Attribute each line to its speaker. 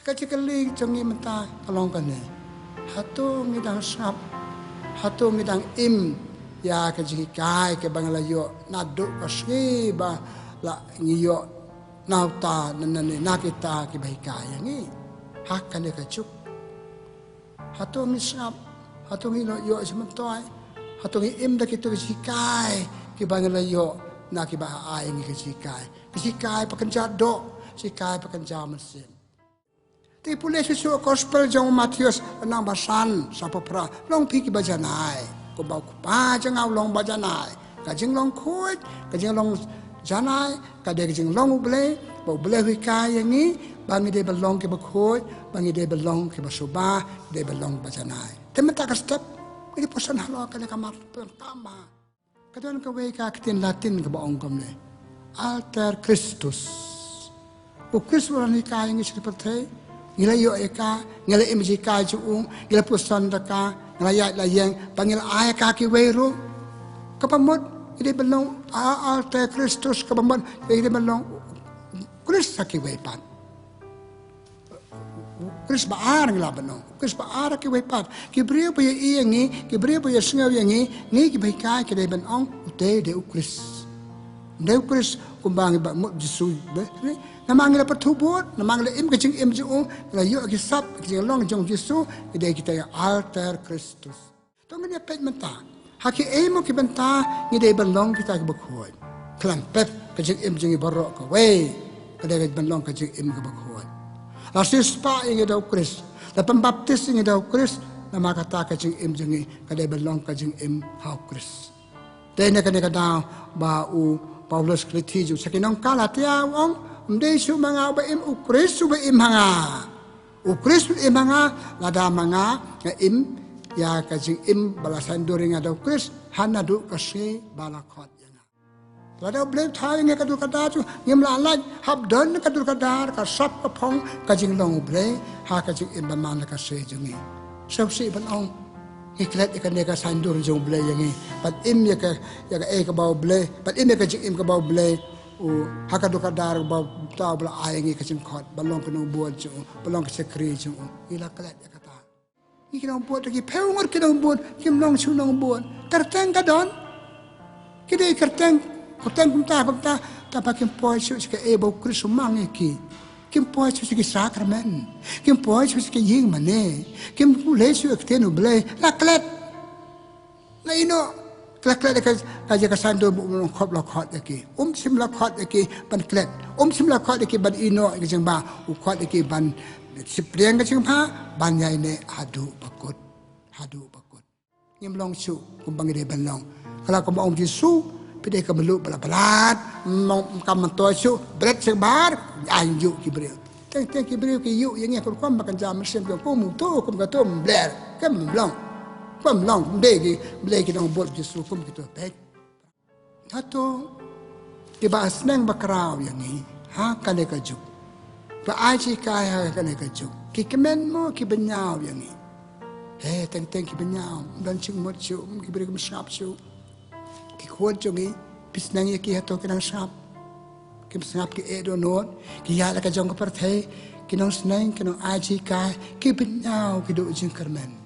Speaker 1: Kacikali jangi mentah kalong kan ni. Hatu ngidang sap, hatu ngidang im ya kajiki kai ke banglayo naduk kasih ba la ngiyo nauta nanane nakita ke bahikai yangi hakkan dia kacuk. Hatu misap, hatu ngilo yo sementoi, hatu im dah kita kajiki kai ke banglayo nakiba ai ngi kajiki kai pekerja dok, sikai pekerja mesin. Tapi pulih susu gospel jong Matius nang basan sapa pra long piki bajanai ko bau ko pa jang au long bajanai ka jing long khoi ka jing long janai ka de jing long ble bau ble hui ka yangi bangi de belong ke bakhoi bangi de belong ke basuba de belong bajanai temata ka step ini pesan halo ka kamar pertama kadon ka we ka kitin latin ka baong kom le alter Christus o Kristus ni ka yangi seperti ngila yo eka ngila imjika ju ngila pusan daka ngila ya la yang panggil ay ka ki weru kapamod ide belong alter Kristus kapamod ide belong Kristus ki wepan Kristus baar ngila belong Kristus baar ki wepan ki brio pa ye ngi ki brio pa ye sngaw ngi ki bai ka ki de ben ong ute de Kristus de Kristus kumbang ba mo jisu be namang la patubot namang la im kajing im ju la yo ki sap ki long jong jisu ide kita ya alter Kristus to ngene pet menta haki emo ki benta ngide belong kita ki bakhoi klan pet kajing im jing barok ka we kade belong kajing im ka bakhoi la sispa inge do Kristus la pembaptis inge do Kristus nama kata kajing im jing kade belong kajing im hau Kristus dene kade kada ba u Paulus kriti ju sakinong kalatia wong Mdesu mga ba im ukrisu ba im hanga ukrisu im hanga lada mga nga im ya kajing im balasan during ada ukris hanadu kasi balakot yana lada blame thai nga kadur kadaju ngim lalaj habdan kadur kadar ka sap ka phong kajing long ble ha kajing im baman ka se jungi sabsi ban ong iklet ikan ka sandur jong ble yangi pat im ya ka e ka baw ble pat im ya kajing im ka baw ble hakadu kadar ba ta bla ayengi kacim khot balong kenu buat ju balong ke sekri ju ila klet ya kata ikino buat ki peungor kino buat kim long chu long buat terteng kadon kide kerteng kerteng kumta ta pakim poi chu ke e bo krisu mangi ki kim poi chu ki sakramen kim poi chu ki ying mane kim le chu ek tenu ble la klet la ino klet kaja kasando khop la khot ki sim la khot ki ban klet sim la khot ki ban ino ki jeng ba khot ki ban sipriang ka jeng pha ban yai ne hadu bakut ngim long chu kum bang de ban long kala ko ong jisu pide ka melu balat mong kam to chu bret se bar an yu ki bre teng ki bre ki yu yang ko kom bakan jam sem ko mu to kum ka to bler kam long Pam long begi dong bot jisu kum gitu pek. Tato tiba senang bakrau yang ni ha kane kajuk. Ba aji kaya kane kajuk. Ki kemen mo ki benyau yang ni. Teng ki benyau dan cing mot chu ki beri kum sap chu. Ki kuat jongi pisnang ye ki hato kenang sap. Ki sap ki edo not ki ya la ka jong ka perthai ki nong senang ki nong aji kaya ki benyau ki do jing kermen.